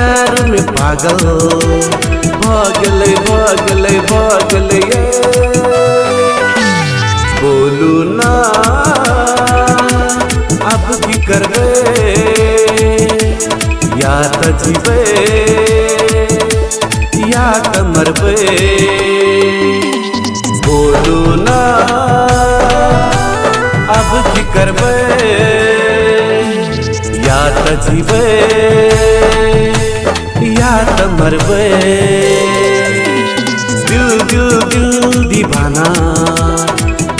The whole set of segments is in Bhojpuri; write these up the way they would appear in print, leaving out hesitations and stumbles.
प्यार में पागल भागले भागले भागले बोलू ना अब की करबे या त जीवे या त मरबे बोलू ना अब की करबे या त जीवे या त मरबे दिल दिल दिल दीवाना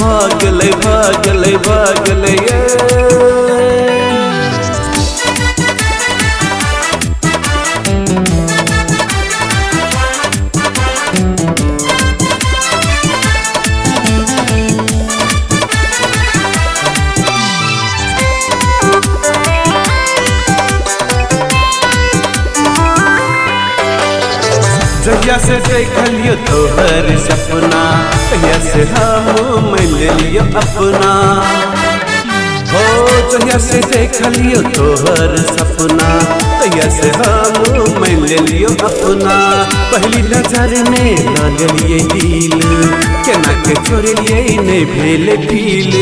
भागले भागले भागले जहिया से देखलियो तोहर सपना तहिया से हम मिल लियो अपना हो जहिया से देखलियो तोहर सपना तहिया से हम मिल लियो अपना पहली नजर में लगलिए दिल केना के छोड़लिए ने भेल फील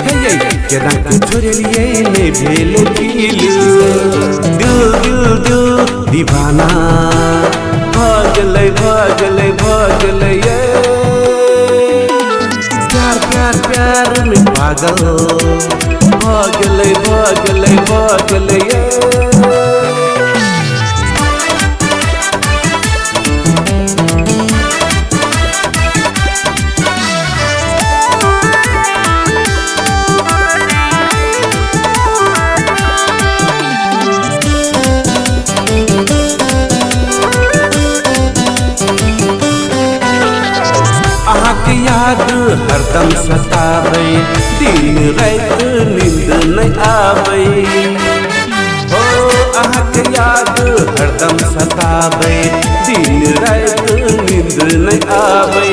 हे केना के छोड़लिए ने भेल फील दिल दिल दिल दीवाना भागले भागले भागले प्यार प्यार प्यार में पागल भागले भागले भागले याद हरदम सतावे दिन रात नींद नहीं आवे हो आहके याद हरदम सतावे दिन रात नींद नहीं आवे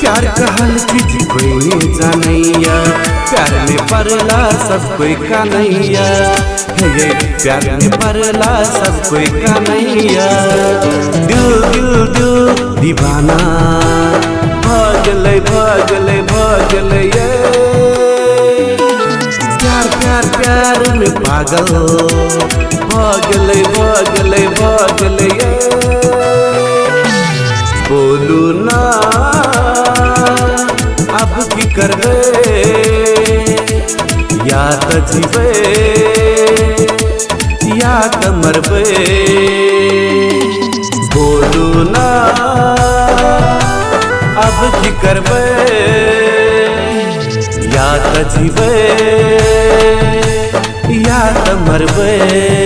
प्यार कहल चीज कोई नहीं जानैया प्यार में पड़ला सब कोई का नैया हे प्यार में पड़ला सब कोई का नैया दिल दिल दिल दीवाना भागले भागले भागले प्यार प्यार प्यार में पागल भागले भागले भागले बोलू ना अब की करबे या त जीवे या त मरबे बोलू ना अब की करबे या त जीवे या त मरबे।